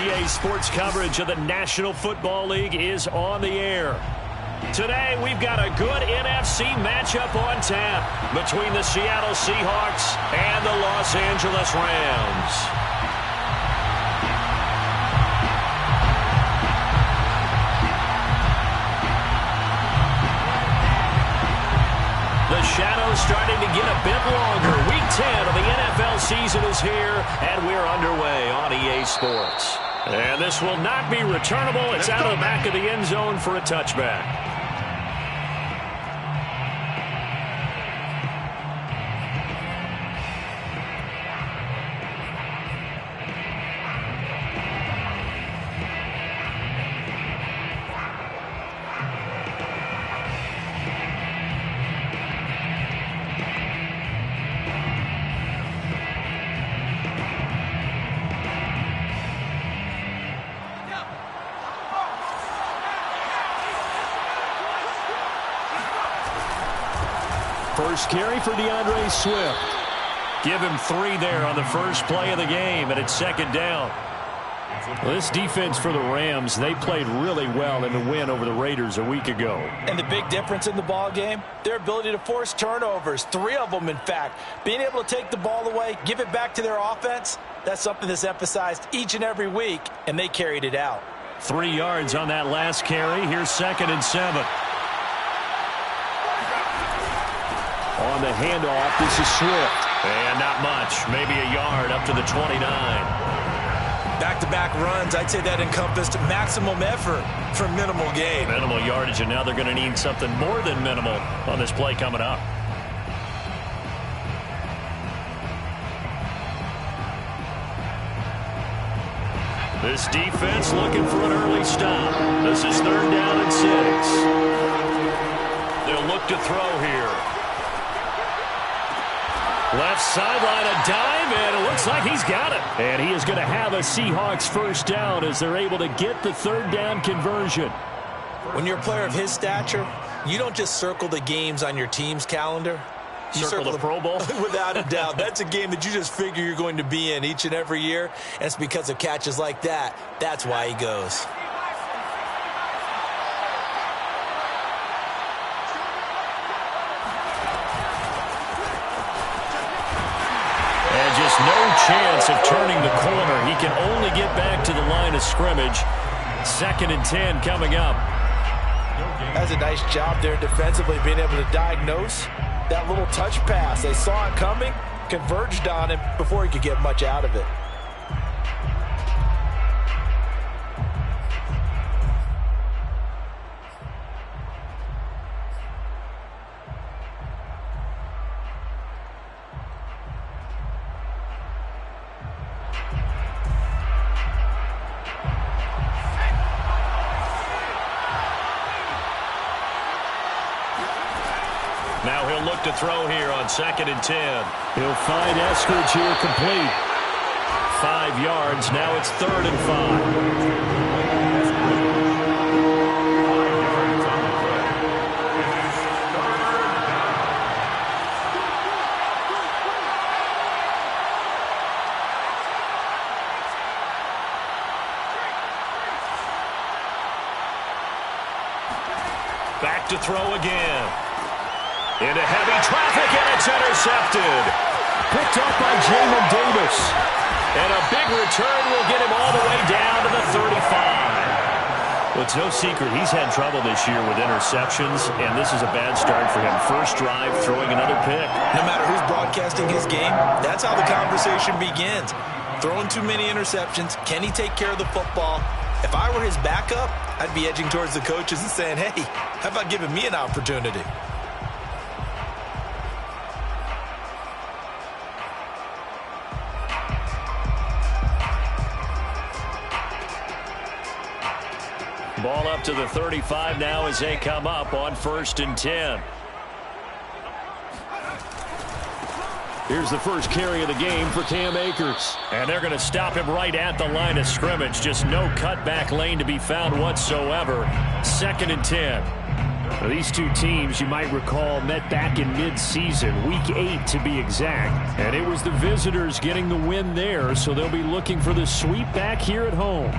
EA Sports coverage of the National Football League is on the air. Today, we've got a good NFC matchup on tap between the Seattle Seahawks and the Los Angeles Rams. The shadow's starting to get a bit longer. Week 10 of the NFL season is here, and we're underway on EA Sports. And this will not be returnable. It's out of the back of the end zone for a touchback. First carry for DeAndre Swift. Give him 3 there on the first play of the game, and it's second down. Well, this defense for the Rams, they played really well in the win over the Raiders a week ago. And the big difference in the ball game, their ability to force turnovers, 3 of them in fact. Being able to take the ball away, give it back to their offense, that's something that's emphasized each and every week, and they carried it out. 3 yards on that last carry. Here's 2nd and 7. On the handoff, this is Swift. And not much. Maybe a yard up to the 29. Back-to-back runs, I'd say that encompassed maximum effort for minimal gain. Minimal yardage, and now they're going to need something more than minimal on this play coming up. This defense looking for an early stop. This is 3rd down and 6. They'll look to throw here. Left sideline, a dive, and it looks like he's got it. And he is going to have a Seahawks first down as they're able to get the 3rd down conversion. When you're a player of his stature, you don't just circle the games on your team's calendar. You circle the Pro Bowl? Without a doubt. That's a game that you just figure you're going to be in each and every year. And it's because of catches like that. That's why he goes. No chance of turning the corner. He can only get back to the line of scrimmage. 2nd and 10 coming up. That's a nice job there defensively, being able to diagnose that little touch pass. They saw it coming, converged on him before he could get much out of it. Now he'll look to throw here on 2nd and 10. He'll find Eskridge here complete. 5 yards. Now it's 3rd and 5. Back to throw again. Into heavy traffic, and it's intercepted. Picked up by Jamin Davis. And a big return will get him all the way down to the 35. Well, it's no secret he's had trouble this year with interceptions, and this is a bad start for him. First drive, throwing another pick. No matter who's broadcasting his game, that's how the conversation begins. Throwing too many interceptions, can he take care of the football? If I were his backup, I'd be edging towards the coaches and saying, hey, how about giving me an opportunity? Ball up to the 35 now as they come up on 1st and 10. Here's the first carry of the game for Cam Akers. And they're going to stop him right at the line of scrimmage. Just no cutback lane to be found whatsoever. 2nd and 10. These two teams, you might recall, met back in mid-season, week 8 to be exact. And it was the visitors getting the win there, so they'll be looking for the sweep back here at home.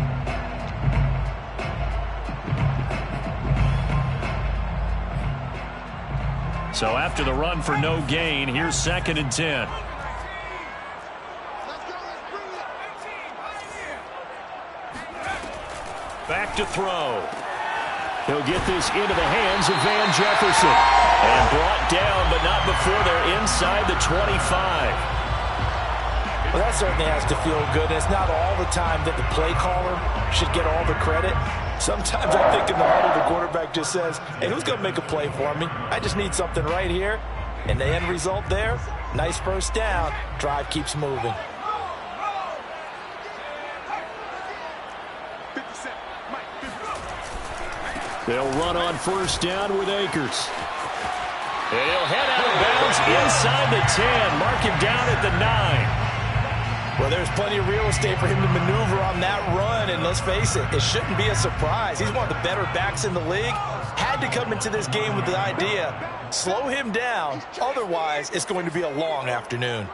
So after the run for no gain, here's 2nd and 10. Back to throw. He'll get this into the hands of Van Jefferson. And brought down, but not before they're inside the 25. Well, that certainly has to feel good. It's not all the time that the play caller should get all the credit. Sometimes I think in the huddle, the quarterback just says, hey, who's going to make a play for me? I just need something right here. And the end result there, nice first down. Drive keeps moving. They'll run on first down with Akers. And he'll head out of bounds inside the 10. Mark him down at the 9. Well, there's plenty of real estate for him to maneuver on that run. And let's face it, it shouldn't be a surprise. He's one of the better backs in the league. Had to come into this game with the idea, slow him down. Otherwise, it's going to be a long afternoon.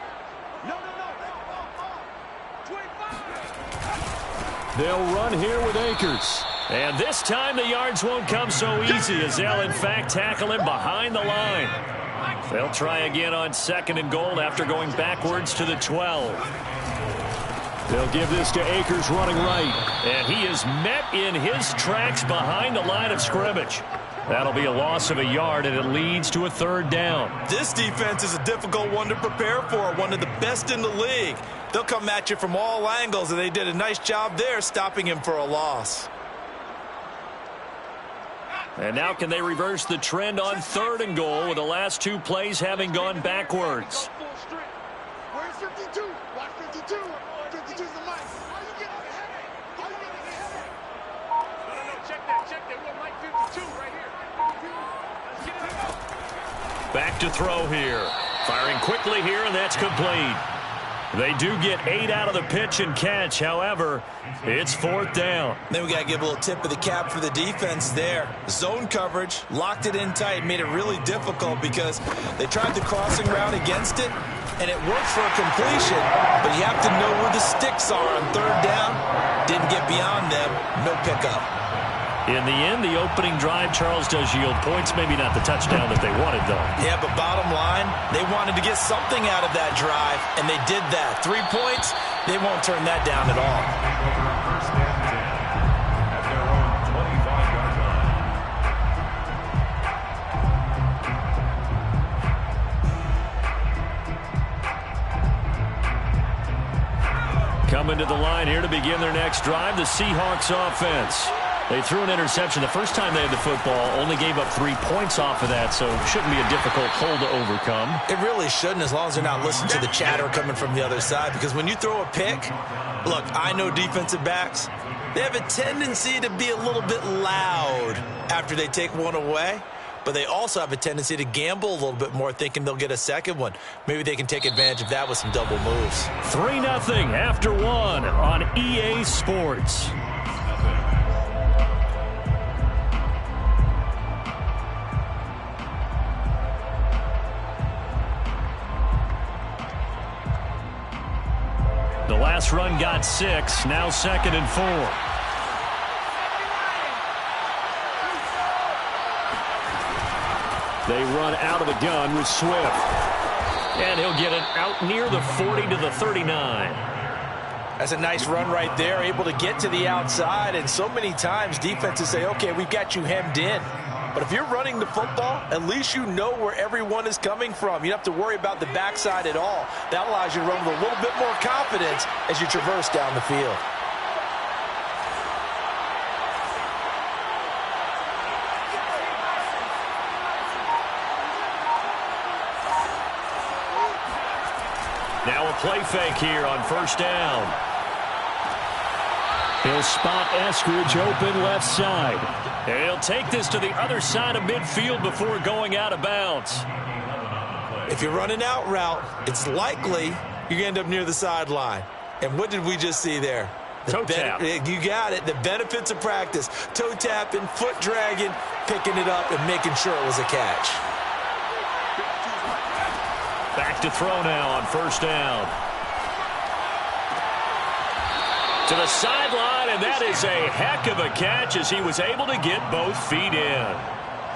They'll run here with Akers. And this time the yards won't come so easy as they'll, in fact, tackle him behind the line. They'll try again on 2nd and goal after going backwards to the 12. They'll give this to Akers running right. And he is met in his tracks behind the line of scrimmage. That'll be a loss of a yard, and it leads to a 3rd down. This defense is a difficult one to prepare for, one of the best in the league. They'll come at you from all angles, and they did a nice job there stopping him for a loss. And now can they reverse the trend on 3rd and goal with the last 2 plays having gone backwards? Where's 52? Watch 52. 52's the mic. How you getting ahead? How you getting ahead? No, check that. We want Mike 52 right here. Let's get it. Back to throw here. Firing quickly here, and that's complete. They do get 8 out of the pitch and catch. However, it's 4th down. Then we got to give a little tip of the cap for the defense there. Zone coverage, locked it in tight, made it really difficult because they tried the crossing route against it, and it worked for a completion, but you have to know where the sticks are on 3rd down. Didn't get beyond them, no pickup. In the end, the opening drive, Charles, does yield points. Maybe not the touchdown that they wanted, though. Yeah, but bottom line, they wanted to get something out of that drive, and they did that. 3 points, they won't turn that down at all. Coming to the line here to begin their next drive, the Seahawks offense. They threw an interception the first time they had the football, only gave up 3 points off of that, so it shouldn't be a difficult hole to overcome. It really shouldn't, as long as they're not listening to the chatter coming from the other side, because when you throw a pick, look, I know defensive backs, they have a tendency to be a little bit loud after they take one away, but they also have a tendency to gamble a little bit more, thinking they'll get a second one. Maybe they can take advantage of that with some double moves. 3-0 after 1 on EA Sports. The last run got 6, now 2nd and 4. They run out of the gun with Swift. And he'll get it out near the 40 to the 39. That's a nice run right there, able to get to the outside, and so many times defenses say, okay, we've got you hemmed in. But if you're running the football, at least you know where everyone is coming from. You don't have to worry about the backside at all. That allows you to run with a little bit more confidence as you traverse down the field. Now a play fake here on first down. He'll spot Eskridge open left side. And he'll take this to the other side of midfield before going out of bounds. If you're running out route, it's likely you're going to end up near the sideline. And what did we just see there? Toe tap. You got it. The benefits of practice. Toe tapping, foot dragging, picking it up, and making sure it was a catch. Back to throw now on first down. To the sideline, and that is a heck of a catch as he was able to get both feet in.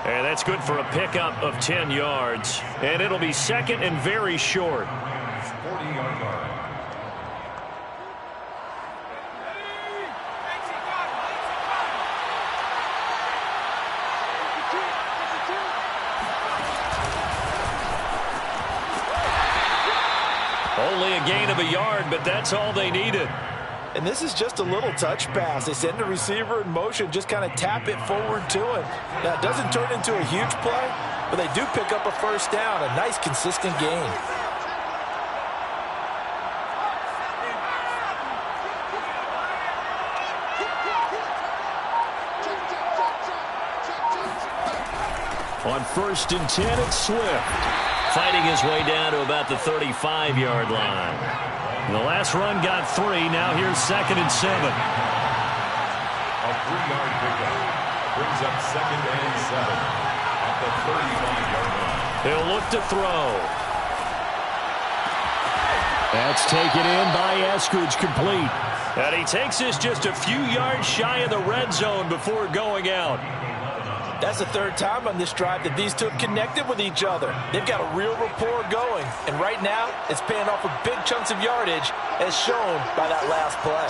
And that's good for a pickup of 10 yards. And it'll be second and very short. 40-yard line. Only a gain of a yard, but that's all they needed. And this is just a little touch pass. They send the receiver in motion, just kind of tap it forward to him. Now, it doesn't turn into a huge play, but they do pick up a first down, a nice, consistent gain. On first and 10, it's Swift. Fighting his way down to about the 35-yard line. The last run got 3. Now here's second and 7. A 3-yard pickup brings up second and 7 at the 35-yard line. They'll look to throw. That's taken in by Eskridge, complete. And he takes this just a few yards shy of the red zone before going out. That's the third time on this drive that these two have connected with each other. They've got a real rapport going. And right now, it's paying off with big chunks of yardage, as shown by that last play.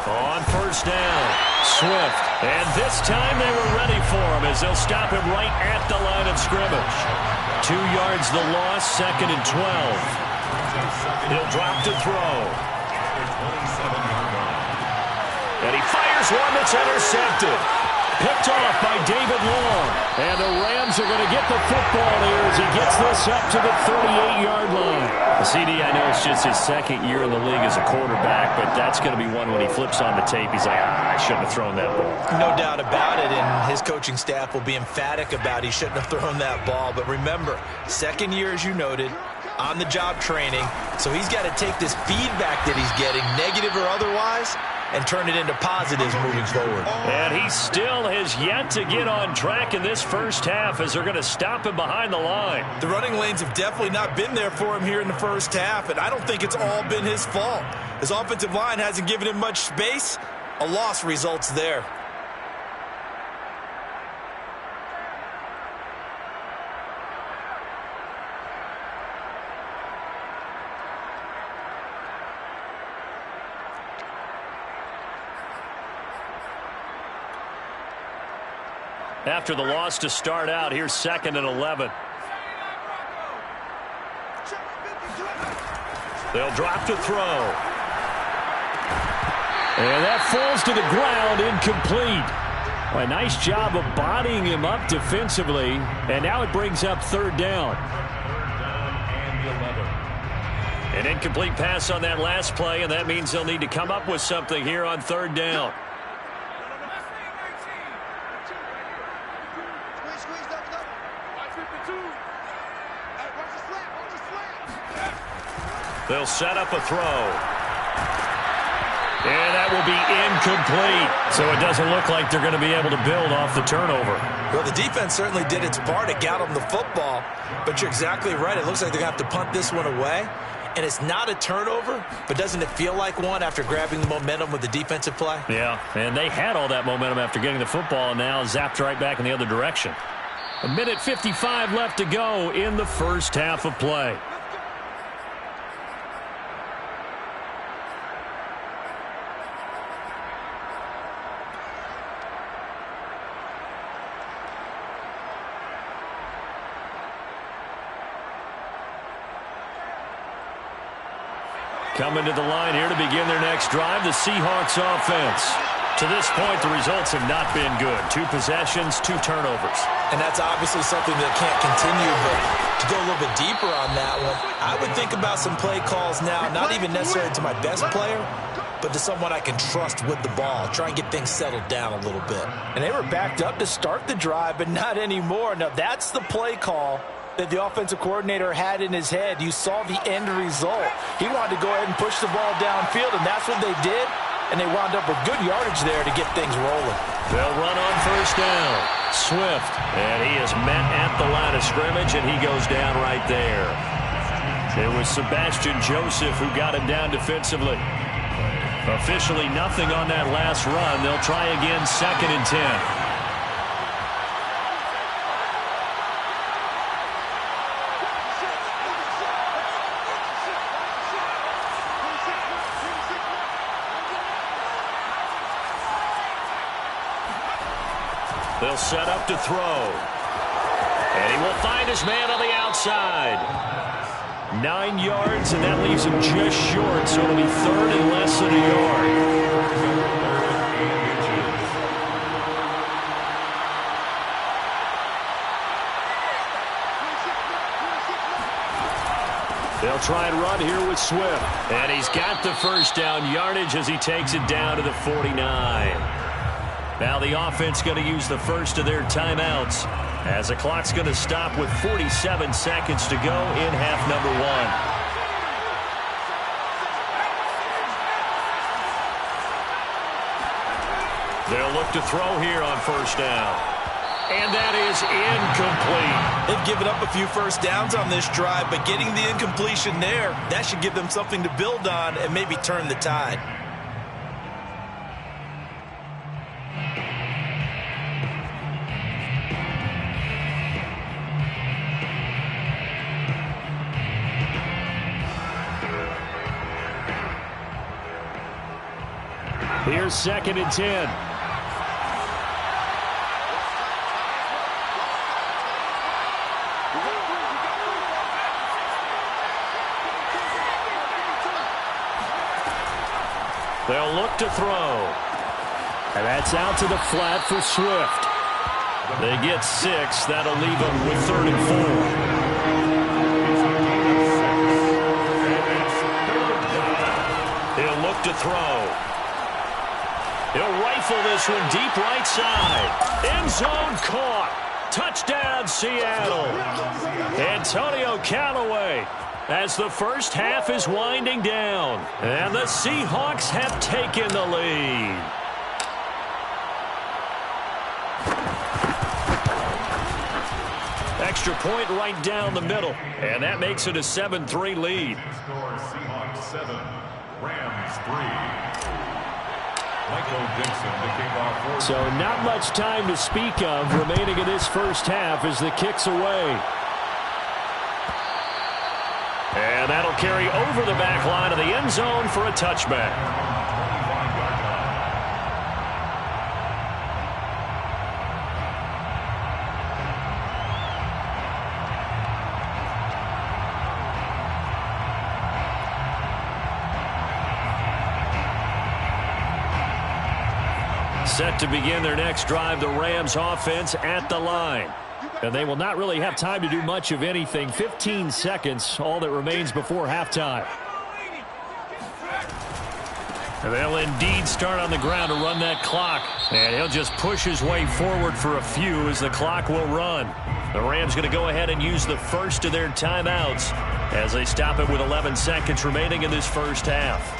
On first down, Swift. And this time they were ready for him as they'll stop him right at the line of scrimmage. 2 yards the loss, second and 12. He'll drop to throw. And he fires one that's intercepted. Picked off by David Long. And the Rams are going to get the football here as he gets this up to the 38-yard line. CD, I know it's just his second year in the league as a quarterback, but that's going to be one when he flips on the tape. He's like, I shouldn't have thrown that ball. No doubt about it, and his coaching staff will be emphatic about he shouldn't have thrown that ball. But remember, second year, as you noted, on-the-job training, so he's got to take this feedback that he's getting, negative or otherwise, and turn it into positives moving forward. And he still has yet to get on track in this first half as they're going to stop him behind the line. The running lanes have definitely not been there for him here in the first half, and I don't think it's all been his fault. His offensive line hasn't given him much space. A loss results there. After the loss to start out, here's second and 11. They'll drop to throw. And that falls to the ground, incomplete. A nice job of bodying him up defensively, and now it brings up third down. An incomplete pass on that last play, and that means they'll need to come up with something here on third down. They'll set up a throw. And that will be incomplete. So it doesn't look like they're going to be able to build off the turnover. Well, the defense certainly did its part. It got them the football. But you're exactly right. It looks like they're going to have to punt this one away. And it's not a turnover, but doesn't it feel like one after grabbing the momentum with the defensive play? Yeah, and they had all that momentum after getting the football and now zapped right back in the other direction. 1:55 left to go in the first half of play. Coming to the line here to begin their next drive, the Seahawks offense. To this point, the results have not been good. 2 possessions, 2 turnovers. And that's obviously something that can't continue, but to go a little bit deeper on that one, I would think about some play calls now, not even necessarily to my best player, but to someone I can trust with the ball. Try and get things settled down a little bit. And they were backed up to start the drive, but not anymore. Now, that's the play call that the offensive coordinator had in his head. You saw the end result. He wanted to go ahead and push the ball downfield, and that's what they did. And they wound up with good yardage there to get things rolling. They'll run on first down. Swift, and he is met at the line of scrimmage, and he goes down right there. It was Sebastian Joseph who got him down defensively. Officially nothing on that last run. They'll try again, 2nd and 10. They'll set up to throw. And he will find his man on the outside. 9 yards, and that leaves him just short, so it'll be 3rd and less than a yard. They'll try and run here with Swift. And he's got the first down yardage as he takes it down to the 49. Now the offense going to use the first of their timeouts as the clock's going to stop with 47 seconds to go in half number 1. They'll look to throw here on first down. And that is incomplete. They've given up a few first downs on this drive, but getting the incompletion there, that should give them something to build on and maybe turn the tide. Here's 2nd and 10. They'll look to throw. And that's out to the flat for Swift. They get 6. That'll leave them with 3rd and 4. He'll look to throw. He'll rifle this one deep right side. End zone caught. Touchdown, Seattle. Antonio Callaway as the first half is winding down. And the Seahawks have taken the lead. Extra point right down the middle. And that makes it a 7-3 lead. Score Seahawks 7, Rams 3. So not much time to speak of remaining in this first half as the kick's away. And that'll carry over the back line of the end zone for a touchback. Set to begin their next drive, the Rams offense at the line. And they will not really have time to do much of anything. 15 seconds, all that remains before halftime. And they'll indeed start on the ground to run that clock. And he'll just push his way forward for a few as the clock will run. The Rams going to go ahead and use the first of their timeouts as they stop it with 11 seconds remaining in this first half.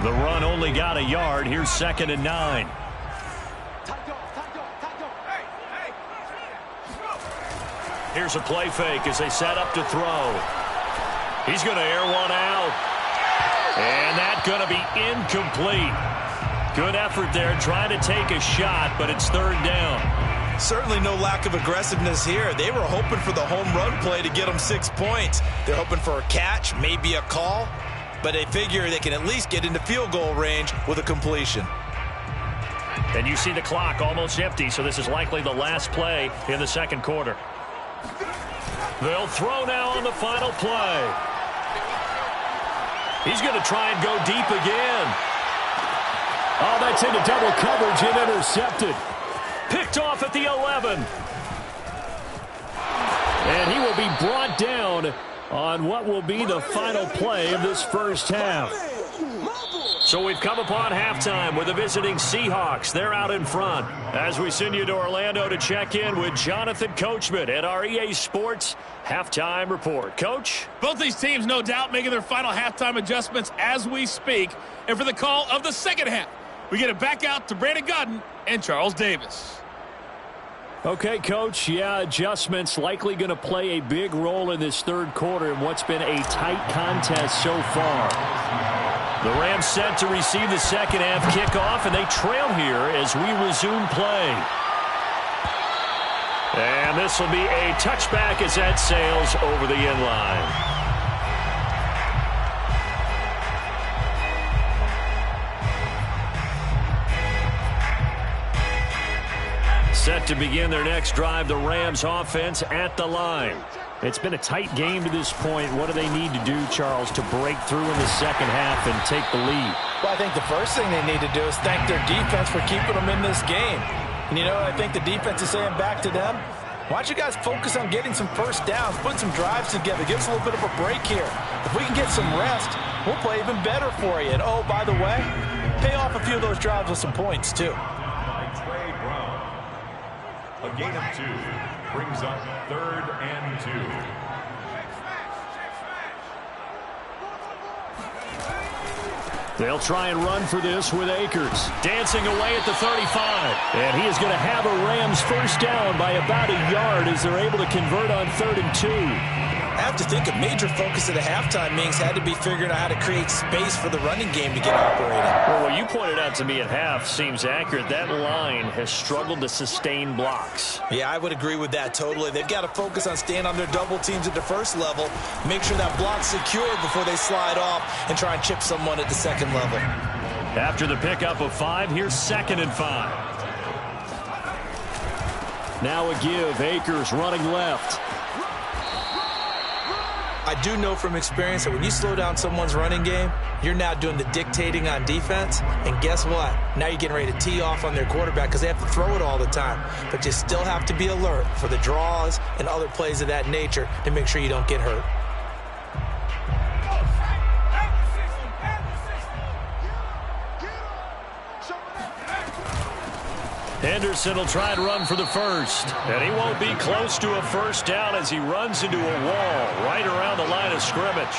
The run only got a yard. Here's 2nd and 9. Here's a play fake as they set up to throw. He's going to air one out. And that's going to be incomplete. Good effort there trying to take a shot, but it's 3rd down. Certainly no lack of aggressiveness here. They were hoping for the home run play to get them 6 points. They're hoping for a catch, maybe a call. But they figure they can at least get into field goal range with a completion. And you see the clock almost empty, so this is likely the last play in the second quarter. They'll throw now on the final play. He's going to try and go deep again. Oh, that's into double coverage and intercepted. Picked off at the 11. And he will be brought down on what will be the final play of this first half. So we've come upon halftime with the visiting Seahawks. They're out in front. As we send you to Orlando to check in with Jonathan Coachman at our EA Sports Halftime Report. Coach? Both these teams, no doubt, making their final halftime adjustments as we speak. And for the call of the second half, we get it back out to Brandon Godden and Charles Davis. Okay, Coach. Yeah, adjustments likely going to play a big role in this third quarter in what's been a tight contest so far. The Rams set to receive the second half kickoff, and they trail here as we resume play. And this will be a touchback as that sails over the end line. Set to begin their next drive, the Rams offense at the line. It's been a tight game to this point. What do they need to do, Charles, to break through in the second half and take the lead? Well, I think the first thing they need to do is thank their defense for keeping them in this game. And you know, I think the defense is saying back to them, why don't you guys focus on getting some first downs, putting some drives together, give us a little bit of a break here. If we can get some rest, we'll play even better for you. And oh, by the way, pay off a few of those drives with some points, too. A gain of 2 brings up 3rd and 2. They'll try and run for this with Akers. Dancing away at the 35. And he is going to have a Rams first down by about a yard as they're able to convert on 3rd and 2. I have to think a major focus of the halftime meetings had to be figuring out how to create space for the running game to get operating. Well, what you pointed out to me at half seems accurate. That line has struggled to sustain blocks. Yeah, I would agree with that totally. They've got to focus on staying on their double teams at the first level, make sure that block's secured before they slide off and try and chip someone at the second level. After the pickup of 5, here's 2nd and 5. Now a give. Akers running left. I do know from experience that when you slow down someone's running game, you're now doing the dictating on defense. And guess what? Now you're getting ready to tee off on their quarterback because they have to throw it all the time. But you still have to be alert for the draws and other plays of that nature to make sure you don't get hurt. Henderson will try and run for the first. And he won't be close to a first down as he runs into a wall right around the line of scrimmage.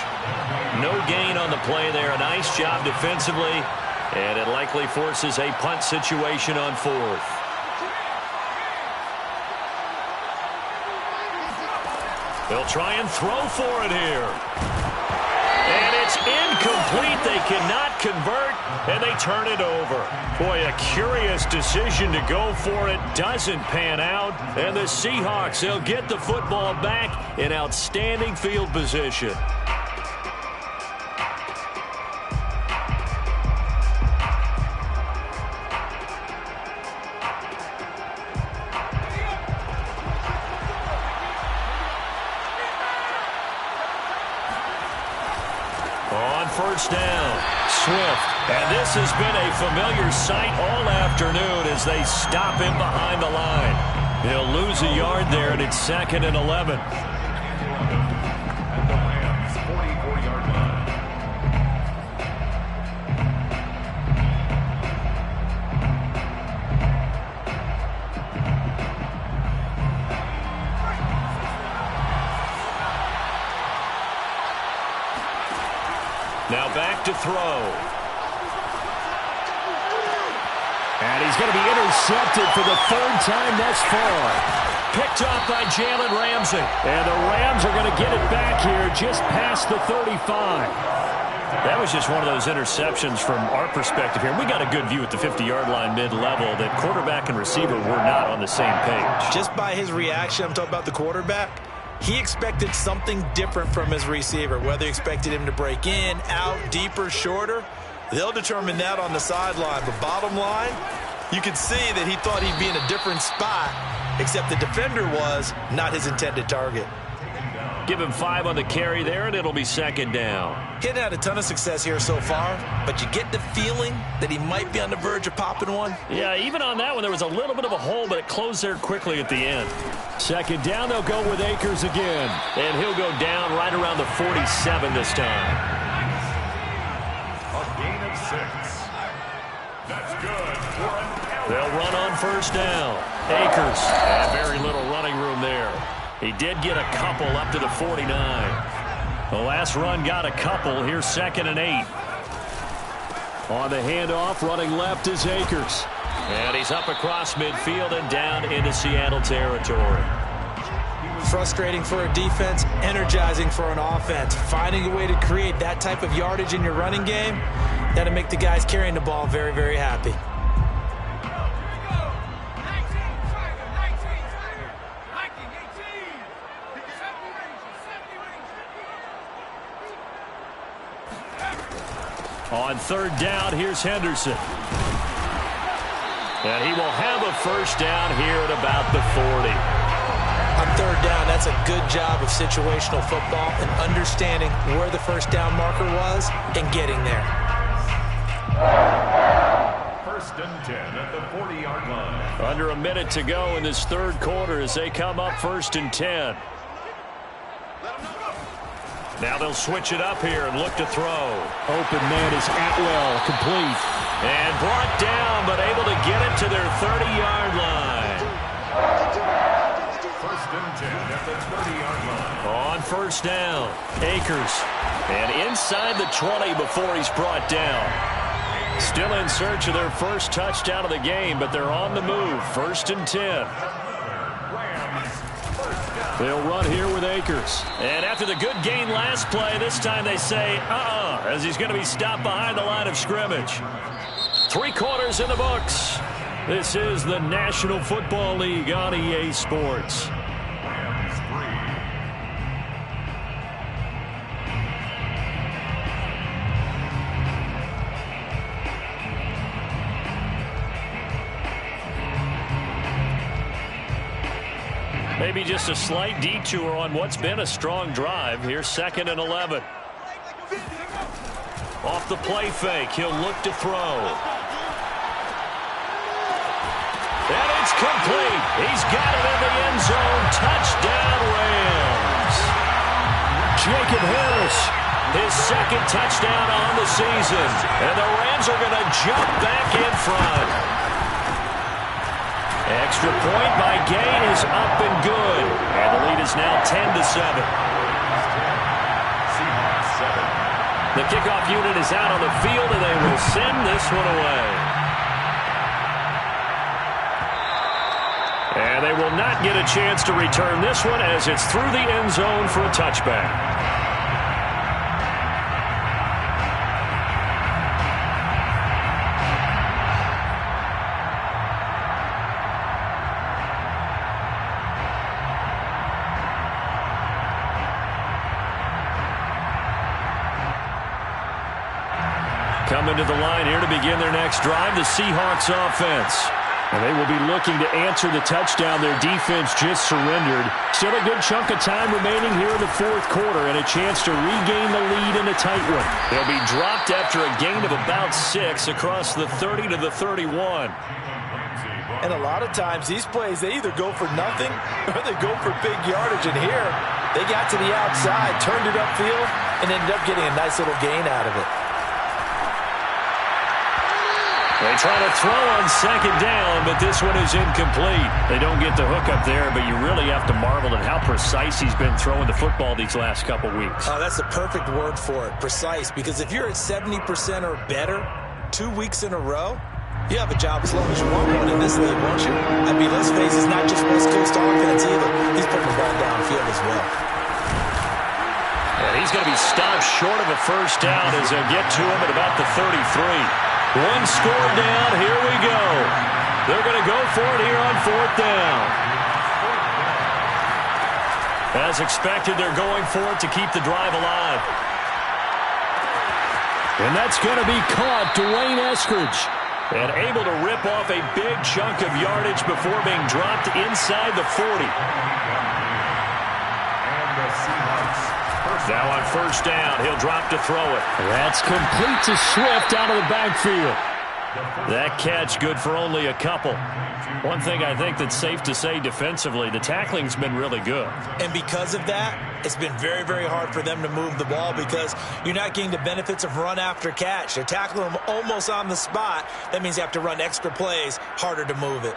No gain on the play there. A nice job defensively. And it likely forces a punt situation on 4th. They'll try and throw for it here. And it's incomplete. They cannot convert, and they turn it over. Boy, a curious decision to go for it. Doesn't pan out. And the Seahawks, they'll get the football back in outstanding field position. First down, Swift. And this has been a familiar sight all afternoon as they stop him behind the line. He'll lose a yard there, and it's 2nd and 11. At the Rams' 44-yard line. Now back to throw. And he's going to be intercepted for the 3rd time thus far. Picked off by Jalen Ramsey. And the Rams are going to get it back here just past the 35. That was just one of those interceptions from our perspective here. We got a good view at the 50-yard line mid-level that quarterback and receiver were not on the same page. Just by his reaction, I'm talking about the quarterback, he expected something different from his receiver, whether he expected him to break in, out, deeper, shorter. They'll determine that on the sideline. But bottom line, you could see that he thought he'd be in a different spot, except the defender was not his intended target. Give him 5 on the carry there, and it'll be second down. He hadn't had a ton of success here so far, but you get the feeling that he might be on the verge of popping one. Yeah, even on that one, there was a little bit of a hole, but it closed there quickly at the end. Second down, they'll go with Akers again. And he'll go down right around the 47 this time. A gain of 6. That's good for an They'll run on first down. Akers, and very little running room there. He did get a couple up to the 49. The last run got a couple. Here's second and 8. On the handoff, running left is Akers. And he's up across midfield and down into Seattle territory. Frustrating for a defense, energizing for an offense. Finding a way to create that type of yardage in your running game, that'll make the guys carrying the ball very, very happy. On third down, here's Henderson. And he will have a first down here at about the 40. On third down, that's a good job of situational football and understanding where the first down marker was and getting there. First and 10 at the 40-yard line. Under a minute to go in this third quarter as they come up first and 10. Now they'll switch it up here and look to throw. Open man is Atwell, complete. And brought down, but able to get it to their 30-yard line. First and 10 at the 30-yard line. On first down, Akers. And inside the 20 before he's brought down. Still in search of their first touchdown of the game, but they're on the move. First and 10. They'll run here with Akers. And after the good gain last play, this time they say, as he's going to be stopped behind the line of scrimmage. 3 quarters in the books. This is the National Football League on EA Sports. Maybe just a slight detour on what's been a strong drive. Here's second and 11. Off the play fake, he'll look to throw. And it's complete. He's got it in the end zone. Touchdown, Rams. Jacob Harris, his second touchdown on the season. And the Rams are going to jump back in front. Extra point by Gay is up and good. And the lead is now 10-7. The kickoff unit is out on the field, and they will send this one away. And they will not get a chance to return this one as it's through the end zone for a touchback. Coming to the line here to begin their next drive, the Seahawks offense. And they will be looking to answer the touchdown their defense just surrendered. Still a good chunk of time remaining here in the fourth quarter and a chance to regain the lead in a tight one. They'll be dropped after a gain of about 6 across the 30 to the 31. And a lot of times these plays, they either go for nothing or they go for big yardage. And here, they got to the outside, turned it upfield, and ended up getting a nice little gain out of it. They try to throw on second down, but this one is incomplete. They don't get the hook up there, but you really have to marvel at how precise he's been throwing the football these last couple weeks. Oh, that's the perfect word for it, precise, because if you're at 70% or better 2 weeks in a row, you have a job as long as you want one in this league, won't you? I mean, let's face it, it's not just West Coast offense either. He's putting the ball downfield as well. And he's going to be stopped short of a first down as they'll get to him at about the 33. One score down, here we go. They're going to go for it here on fourth down. As expected, they're going for it to keep the drive alive. And that's going to be caught, Dwayne Eskridge. And able to rip off a big chunk of yardage before being dropped inside the 40. And the Seahawks Now on first down, he'll drop to throw it. That's complete to Swift out of the backfield. That catch good for only a couple. One thing I think that's safe to say defensively, the tackling's been really good. And because of that, it's been very, very hard for them to move the ball because you're not getting the benefits of run after catch. They're tackling them almost on the spot. That means you have to run extra plays, harder to move it.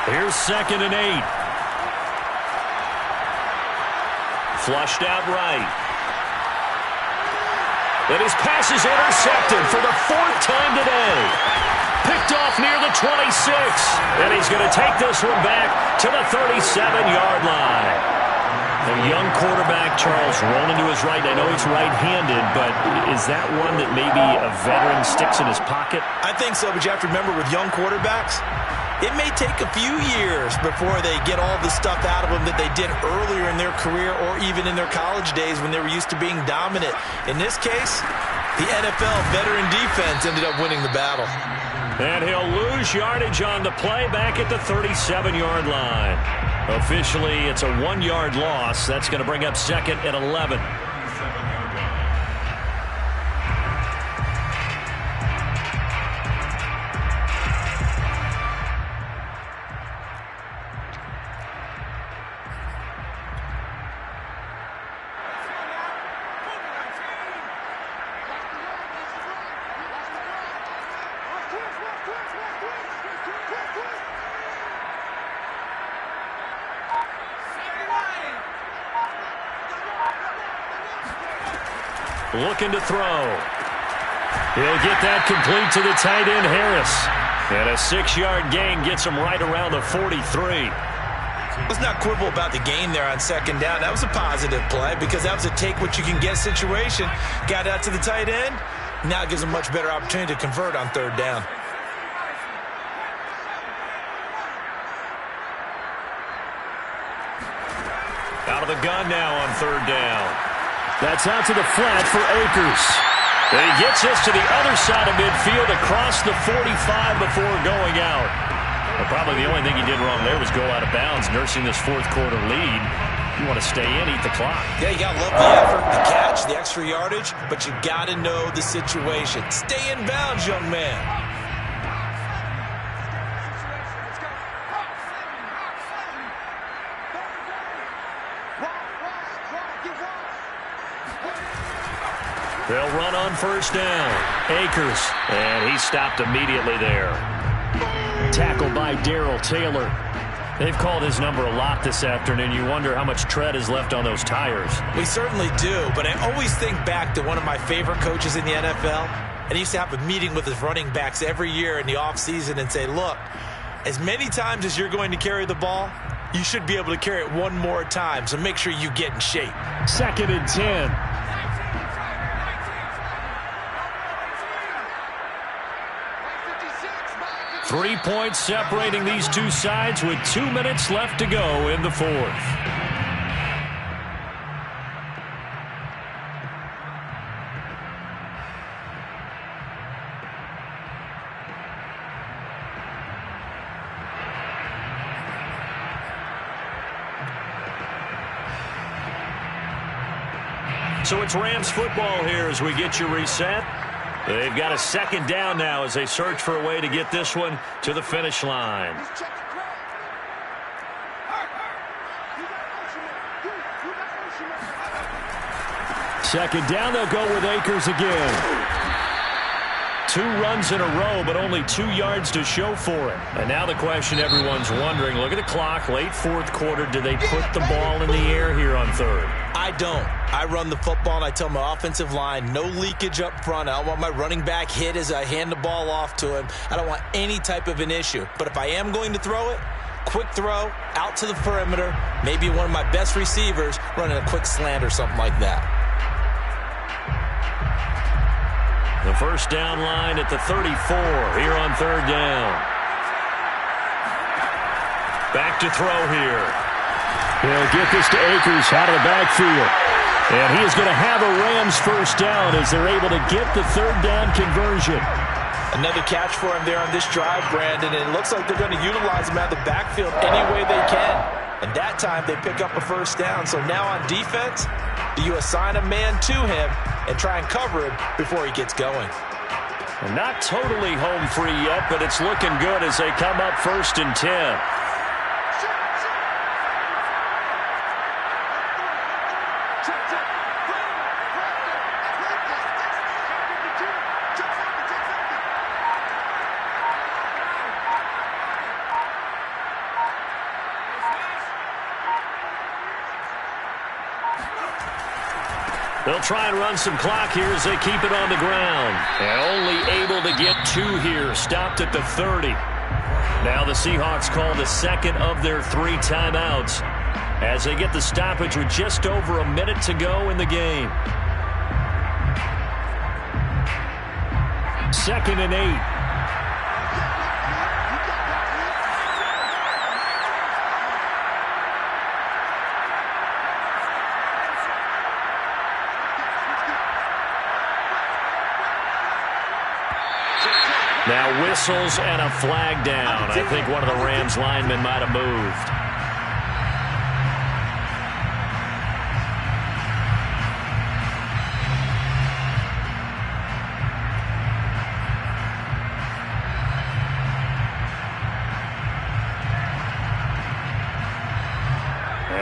Here's 2nd and 8. Flushed out right. And his pass is intercepted for the 4th time today. Picked off near the 26. And he's going to take this one back to the 37-yard line. The young quarterback, Charles, rolling to his right. I know he's right-handed, but is that one that maybe a veteran sticks in his pocket? I think so, but you have to remember with young quarterbacks, it may take a few years before they get all the stuff out of them that they did earlier in their career or even in their college days when they were used to being dominant. In this case, the NFL veteran defense ended up winning the battle. And he'll lose yardage on the play back at the 37-yard line. Officially, it's a 1-yard loss. That's going to bring up 2nd and 11. Looking to throw. He'll get that complete to the tight end, Harris. And a 6-yard gain gets him right around the 43. Let's not quibble about the gain there on 2nd down. That was a positive play because that was a take-what-you-can-get situation. Got out to the tight end. Now it gives him a much better opportunity to convert on 3rd down. Out of the gun now on 3rd down. That's out to the flat for Akers. And he gets this to the other side of midfield across the 45 before going out. Well, probably the only thing he did wrong there was go out of bounds, nursing this 4th quarter lead. You want to stay in, eat the clock. Yeah, you got to love the effort, the catch, the extra yardage, but you got to know the situation. Stay in bounds, young man. They'll run on first down. Akers, and he stopped immediately there. Tackled by Darrell Taylor. They've called his number a lot this afternoon. You wonder how much tread is left on those tires. We certainly do, but I always think back to one of my favorite coaches in the NFL, and he used to have a meeting with his running backs every year in the offseason and say, look, as many times as you're going to carry the ball, you should be able to carry it one more time, so make sure you get in shape. 2nd and 10. 3 points separating these two sides with 2 minutes left to go in the 4th. So it's Rams football here as we get you reset. They've got a 2nd down now as they search for a way to get this one to the finish line. 2nd down, they'll go with Akers again. 2 runs in a row, but only 2 yards to show for it. And now the question everyone's wondering, look at the clock, late 4th quarter, do they put the ball in the air here on 3rd? I don't. I run the football, and I tell my offensive line, no leakage up front. I don't want my running back hit as I hand the ball off to him. I don't want any type of an issue. But if I am going to throw it, quick throw, out to the perimeter, maybe one of my best receivers running a quick slant or something like that. The first down line at the 34 here on 3rd down. Back to throw here. He'll get this to Akers out of the backfield. And he is going to have a Rams first down as they're able to get the 3rd down conversion. Another catch for him there on this drive, Brandon, and it looks like they're going to utilize him out of the backfield any way they can. And that time they pick up a first down. So now on defense, do you assign a man to him and try and cover him before he gets going? Not totally home free yet, but it's looking good as they come up 1st and 10. They'll try and run some clock here as they keep it on the ground. And only able to get 2 here. Stopped at the 30. Now the Seahawks call the second of their 3 timeouts as they get the stoppage with just over a minute to go in the game. 2nd and 8. Now whistles and a flag down. I think one of the Rams linemen might have moved.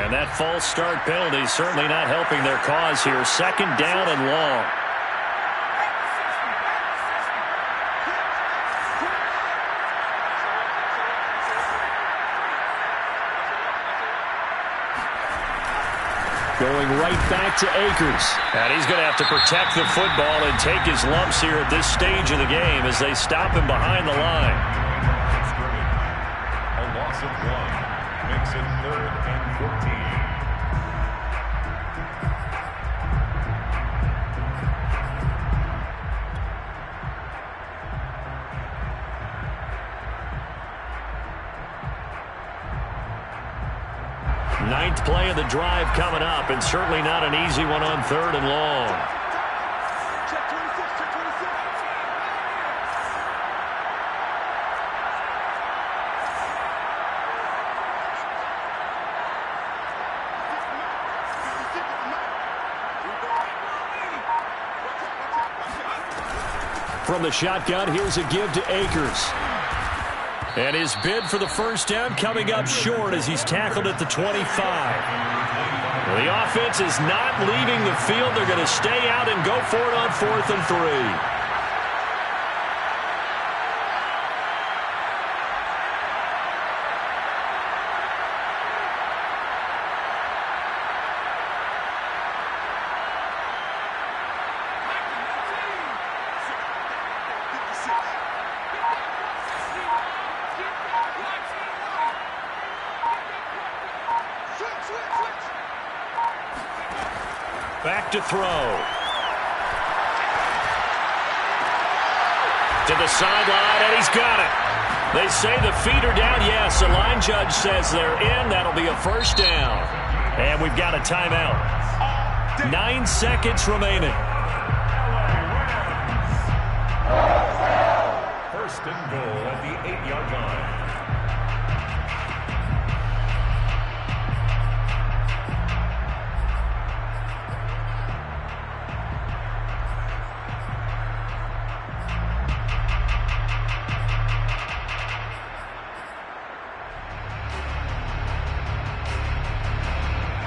And that false start penalty certainly not helping their cause here. 2nd down and long. Going right back to Akers. And he's going to have to protect the football and take his lumps here at this stage of the game as they stop him behind the line. A loss of 1 makes it 3rd and 14. Ninth play of the drive coming up, and certainly not an easy one on 3rd and long. Check 26, check 26. From the shotgun, here's a give to Akers. And his bid for the first down coming up short as he's tackled at the 25. Well, the offense is not leaving the field. They're going to stay out and go for it on 4th and 3. Back to throw. To the sideline, and he's got it. They say the feet are down. Yes, the line judge says they're in. That'll be a first down. And we've got a timeout. 9 seconds remaining. 1st and goal at the 8-yard line.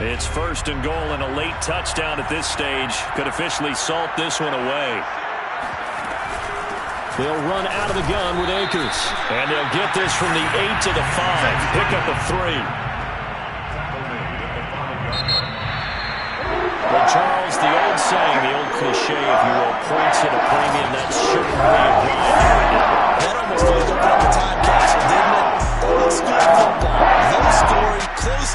It's 1st and goal, and a late touchdown at this stage could officially salt this one away. They'll run out of the gun with Akers. And they'll get this from the 8 to the 5. Pick up a 3. Well, Charles, the old saying, the old cliche, if you will, points at a premium, that's certainly applied. That almost closed up like a time capsule, didn't it? Old school